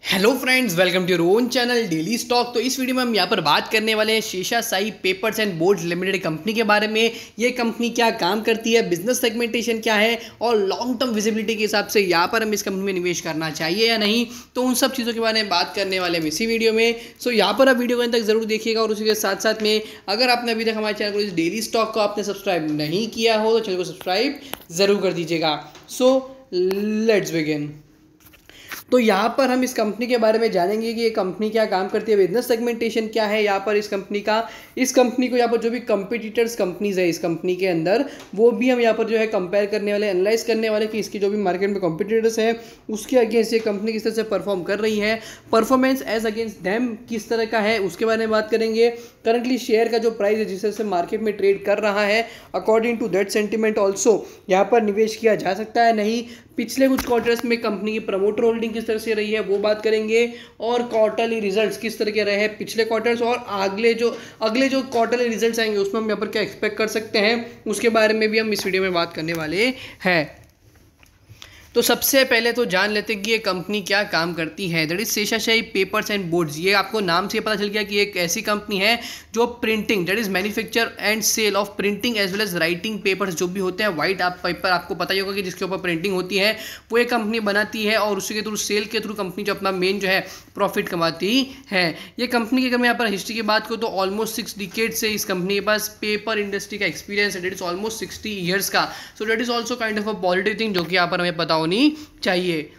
Hello friends, welcome to your own channel daily stock. तो इस video में हम यहाँ पर बात करने वाले हैं Seshasayee papers and boards limited company के बारे में। ये कंपनी क्या काम करती है, बिजनेस सेगमेंटेशन क्या है और लॉन्ग टर्म विजिबिलिटी के हिसाब से यहाँ पर हम इस कंपनी में निवेश करना चाहिए या नहीं, तो उन सब चीज़ों के बारे में बात करने वाले हैं इसी वीडियो में। सो यहाँ पर आप वीडियो को अंत तक जरूर देखिएगा और उसी के साथ साथ में अगर आपने अभी तक हमारे चैनल को इस डेली स्टॉक को आपने सब्सक्राइब नहीं किया हो तो चैनल को सब्सक्राइब जरूर कर दीजिएगा। So let's begin. तो यहाँ पर हम इस कंपनी के बारे में जानेंगे कि ये कंपनी क्या काम करती है, बिजनेस सेगमेंटेशन क्या है यहाँ पर इस कंपनी को यहाँ पर जो भी कंपटीटर्स कंपनीज है इस कंपनी के अंदर, वो भी हम यहाँ पर जो है कंपेयर करने वाले, एनालाइज करने वाले कि इसकी जो भी मार्केट में कंपटीटर्स हैं उसके अगेंस्ट ये कंपनी किस तरह से परफॉर्म कर रही है, परफॉर्मेंस एज अगेंस्ट देम किस तरह का है उसके बारे में बात करेंगे। करंटली शेयर का जो प्राइस है जिस तरह से मार्केट में ट्रेड कर रहा है, according to that sentiment also यहाँ पर निवेश किया जा सकता है नहीं। पिछले कुछ क्वार्टर्स में कंपनी की प्रमोटर होल्डिंग किस तरह से रही है वो बात करेंगे और क्वार्टरली रिजल्ट्स किस तरह के रहे हैं पिछले क्वार्टर्स और अगले जो क्वार्टरली रिजल्ट्स आएंगे उसमें हम यहाँ पर क्या एक्सपेक्ट कर सकते हैं उसके बारे में भी हम इस वीडियो में बात करने वाले हैं। तो सबसे पहले तो जान लेते हैं कि ये कंपनी क्या काम करती है। That is Seshasayee papers and boards. ये आपको नाम से पता चल गया कि एक ऐसी कंपनी है जो printing, that is manufacture and sale of printing as well as writing papers जो भी होते हैं, वाइट आप पेपर आपको पता ही होगा कि जिसके ऊपर प्रिंटिंग होती है वो एक कंपनी बनाती है और उसी के थ्रू सेल के थ्रू कंपनी जो अपना मेन जो है प्रॉफिट कमाती है। ये कंपनी की अगर मैं यहाँ पर हिस्ट्री की बात करूँ तो ऑलमोस्ट 6 डिकेड से इस कंपनी के पास पेपर इंडस्ट्री का एक्सपीरियंस है। दैट इज ऑलमोस्ट 60 ईयर्स का। So that is also kind of a positive thing जो कि यहाँ पर हमें पता होनी चाहिए।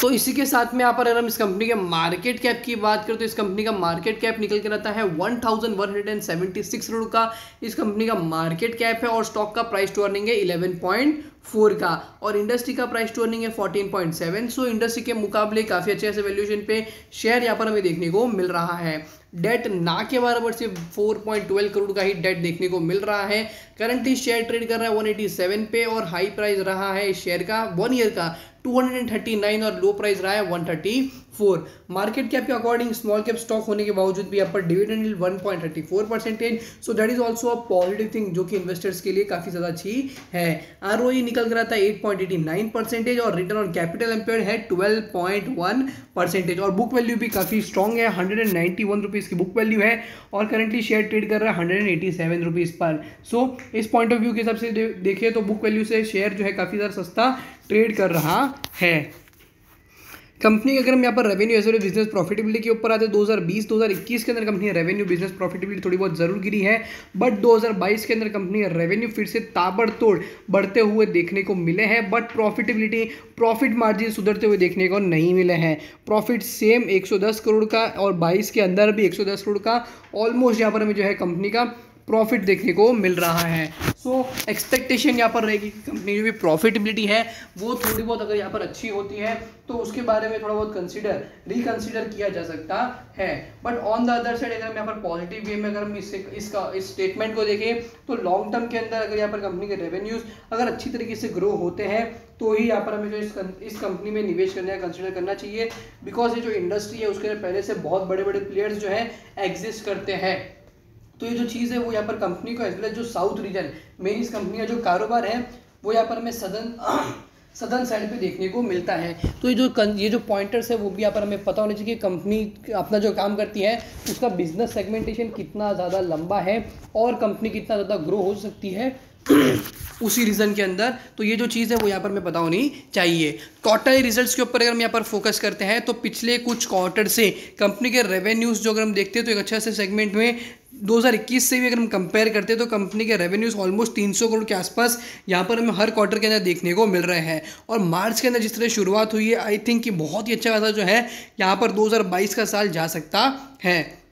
तो इसी के साथ में यहाँ पर अगर हम इस कंपनी के मार्केट कैप की बात करें तो इस कंपनी का मार्केट कैप निकल के रहता है 1176 करोड़ का इस कंपनी का मार्केट कैप है और स्टॉक का प्राइस टू अर्निंग है 11.4 का और इंडस्ट्री का प्राइस टू अर्निंग है 14.7। सो इंडस्ट्री के मुकाबले काफ़ी अच्छे ऐसे वैल्यूएशन पे शेयर यहाँ पर हमें देखने को मिल रहा है। डेट ना के बराबर से 4.12 करोड़ का ही डेट देखने को मिल रहा है। करंटली शेयर ट्रेड कर रहा है 187 पे और हाई प्राइस रहा है इस शेयर का 1 ईयर का 239 और लो प्राइस रहा है 134। मार्केट कैप के अकॉर्डिंग स्मॉल कैप स्टॉक होने के बावजूद भी यहाँ पर dividend 1.34%। So that is also a positive thing जो कि इन्वेस्टर्स के लिए काफ़ी ज़्यादा अच्छी है। ROE निकल कर आता है 8.89% और रिटर्न ऑन कैपिटल एम्प्लॉयड है 12.1% और बुक वैल्यू भी काफ़ी स्ट्रॉन्ग है। 191 रुपीज़ की बुक वैल्यू है और करंटली शेयर ट्रेड कर रहा है 187 रुपीज़ पर। सो इस पॉइंट ऑफ व्यू के हिसाब से देखें तो बुक वैल्यू से शेयर जो है काफ़ी ज़्यादा सस्ता ट्रेड कर रहा है। कंपनी अगर हम यहाँ पर revenue as well business profitability के ऊपर आते हैं 2020-2021 के अंदर कंपनी रेवेन्यू बिजनेस प्रॉफिटेबिलिटी थोड़ी बहुत जरूर गिरी है, बट 2022 के अंदर कंपनी रेवेन्यू फिर से ताबड़तोड़ बढ़ते हुए देखने को मिले हैं, बट प्रॉफिटेबिलिटी प्रॉफिट मार्जिन सुधरते हुए देखने को नहीं मिले हैं। प्रॉफिट सेम 110 करोड़ का और 22 के अंदर भी 110 करोड़ का ऑलमोस्ट यहाँ पर हमें जो है कंपनी का प्रॉफिट देखने को मिल रहा है। सो एक्सपेक्टेशन यहाँ पर रहेगी कि कंपनी की जो भी प्रॉफिटेबिलिटी है वो थोड़ी बहुत अगर यहाँ पर अच्छी होती है तो उसके बारे में थोड़ा बहुत रिकंसिडर किया जा सकता है। But on the other side अगर हम यहाँ पर पॉजिटिव वे में अगर हम इस स्टेटमेंट को देखें तो लॉन्ग टर्म के अंदर अगर यहाँ पर कंपनी के रेवेन्यूज अगर अच्छी तरीके से ग्रो होते हैं तो ही यहाँ पर हमें जो इस कंपनी में निवेश करने का कंसिडर करना चाहिए। बिकॉज ये जो इंडस्ट्री है उसके पहले से बहुत बड़े बड़े प्लेयर्स जो है एग्जिस्ट करते हैं। तो ये जो चीज़ है वो यहाँ पर कंपनी को एज वेल जो साउथ रीजन मेन इस कंपनी का जो कारोबार है वो यहाँ पर हमें सदर्न साइड पे देखने को मिलता है। तो ये जो पॉइंटर्स है वो भी यहाँ पर हमें पता होना चाहिए कि कंपनी अपना जो काम करती है उसका बिजनेस सेगमेंटेशन कितना ज़्यादा लंबा है और कंपनी कितना ज़्यादा ग्रो हो सकती है उसी रीजन के अंदर। तो ये जो चीज़ है वो यहाँ पर हमें पता होनी चाहिए। क्वार्टरली रिजल्ट्स के ऊपर अगर हम यहाँ पर फोकस करते हैं तो पिछले कुछ क्वार्टर से कंपनी के रेवेन्यूज जो अगर हम देखते हैं तो एक अच्छा से सेगमेंट में 2021 से भी अगर हम कंपेयर करते हैं तो कंपनी के रेवेन्यूज ऑलमोस्ट 300 करोड़ के आसपास यहाँ पर हमें हर क्वार्टर के अंदर देखने को मिल रहे हैं। और मार्च के अंदर जिस तरह शुरुआत हुई है आई थिंक कि बहुत ही अच्छा खासा जो है यहाँ पर 2022 का साल जा सकता है।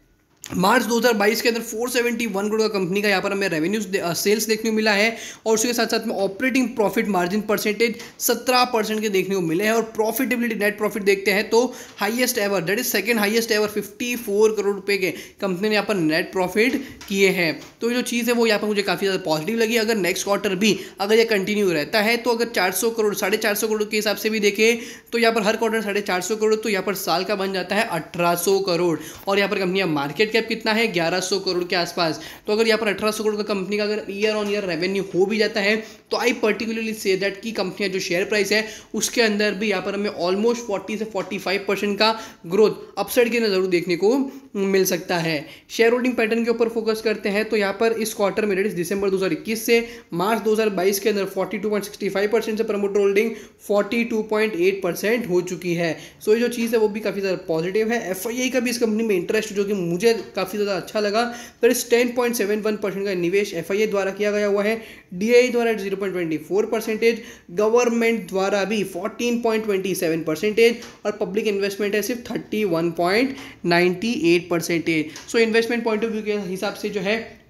मार्च 2022 के अंदर 471 करोड़ का कंपनी का यहाँ पर हमें रेवेन्यूज सेल्स देखने को मिला है और उसके साथ साथ में ऑपरेटिंग प्रॉफिट मार्जिन परसेंटेज 17% के देखने को मिले हैं और प्रॉफिटेबिलिटी नेट प्रॉफिट देखते हैं तो highest ever, that is second highest ever 54 crore रुपए के कंपनी ने यहाँ पर नेट प्रॉफिट किए हैं। तो ये जो चीज़ है वो यहाँ पर मुझे काफ़ी ज़्यादा पॉजिटिव लगी। अगर नेक्स्ट क्वार्टर भी अगर ये कंटिन्यू रहता है तो अगर 400 करोड़ 450 करोड़ के हिसाब से भी देखें तो यहाँ पर हर क्वार्टर 450 करोड़ तो यहाँ पर साल का बन जाता है 1800 करोड़ और यहाँ पर कंपनी मार्केट कैप कितना है 1100 करोड़ के आसपास। तो अगर यहाँ पर 1800 करोड़ का कंपनी का अगर ईयर ऑन ईयर रेवेन्यू हो भी जाता है तो आई पर्टिकुलरली से दैट की कंपनी जो शेयर प्राइस है उसके अंदर भी यहाँ पर हमें ऑलमोस्ट 40 से 45% का ग्रोथ अपसाइड के अंदर जरूर देखने को मिल सकता है। शेयर होल्डिंग पैटर्न के ऊपर फोकस करते हैं तो यहाँ पर इस क्वार्टर में दिसंबर 2021 से मार्च 2022 के अंदर 42.65% से प्रमोटर होल्डिंग 42.8% हो चुकी है। सो ये जो चीज़ है वो भी काफ़ी ज़्यादा पॉजिटिव है। एफआईआई का भी इस कंपनी में इंटरेस्ट जो कि मुझे काफ़ी ज़्यादा अच्छा लगा, तो इस 10.71% का निवेश एफआईआई द्वारा किया गया हुआ है, डीआई द्वारा 0.24%, गवर्नमेंट द्वारा भी 14.27% और पब्लिक इन्वेस्टमेंट है सिर्फ 31.98%। So investment point of view के हिसाब से जो है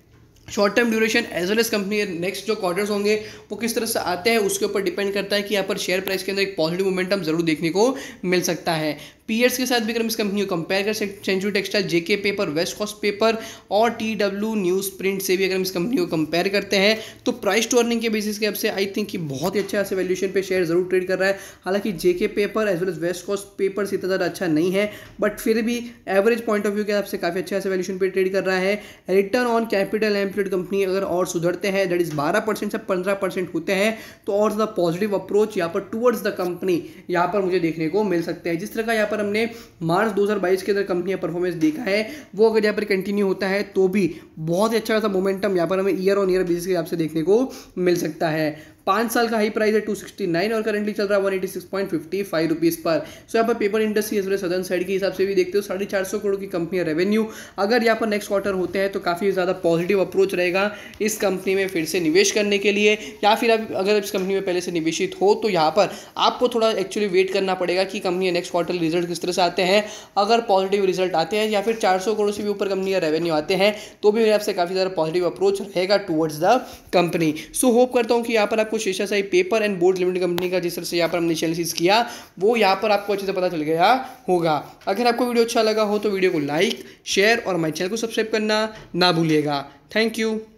short term duration as well as company next जो क्वार्टर्स होंगे वो किस तरह से आते हैं उसके ऊपर डिपेंड करता है कि यहाँ पर शेयर प्राइस के अंदर एक पॉजिटिव मोमेंटम जरूर देखने को मिल सकता है। पीयर्स के साथ भी अगर हम इस कंपनी को कंपेयर कर सकते, सेंचुरी टेक्सटाइल, जेके पेपर, वेस्ट कोस्ट पेपर और टीडब्ल्यू न्यूज़ प्रिंट से भी अगर हम इस कंपनी को कंपेयर करते हैं तो प्राइस टू अर्निंग के बेसिस के से आई थिंक कि बहुत ही अच्छा से वैल्यूएशन पे शेयर जरूर ट्रेड कर रहा है। हालांकि JK paper as well as west coast paper से इतना ज़्यादा अच्छा नहीं है, बट फिर भी एवरेज पॉइंट ऑफ व्यू के हिसाब से काफ़ी अच्छा से वैल्यूएशन पे ट्रेड कर रहा है। Return on capital employed company अगर और सुधरते हैं दैट इज 12% से 15% होते हैं तो और ज़्यादा पॉजिटिव अप्रोच यहाँ पर टूवर्ड्स द कंपनी यहाँ पर मुझे देखने को मिल सकते हैं। जिस तरह का यहाँ पर हमने मार्च 2022 के अंदर कंपनी का परफॉर्मेंस देखा है वो अगर यहाँ पर कंटिन्यू होता है तो भी बहुत ही अच्छा सा मोमेंटम यहाँ पर हमें ईयर ऑन ईयर बेसिस के हिसाब से देखने को मिल सकता है। 5 साल का हाई प्राइस है 269 और करंटली चल रहा है 186.55 रुपीज़ पर। सो यहाँ पर paper industry as well southern side के हिसाब से भी देखते हो 450 करोड़ की कंपनी है रेवेन्यू। अगर यहाँ पर नेक्स्ट क्वार्टर होते हैं तो काफ़ी ज़्यादा पॉजिटिव अप्रोच रहेगा इस कंपनी में फिर से निवेश करने के लिए, या फिर अगर इस कंपनी में पहले से निवेशित हो तो यहाँ पर आपको थोड़ा एक्चुअली वेट करना पड़ेगा कि कंपनी नेक्स्ट क्वार्टर रिजल्ट किस तरह से आते हैं। अगर पॉजिटिव रिजल्ट आते हैं या फिर 400 करोड़ से भी ऊपर कंपनी का रेवेन्यू आते हैं तो भी मेरे आपसे काफ़ी ज़्यादा पॉजिटिव अप्रोच रहेगा towards the company. So hope करता हूँ कि यहाँ पर आपको Seshasayee paper and board limited company का जिस तरह से यहाँ पर हमने एनालिसिस किया वो यहाँ पर आपको अच्छे से पता चल गया होगा। अगर आपको वीडियो अच्छा लगा हो तो वीडियो को लाइक, शेयर और हमारे चैनल को सब्सक्राइब करना ना भूलिएगा। Thank you.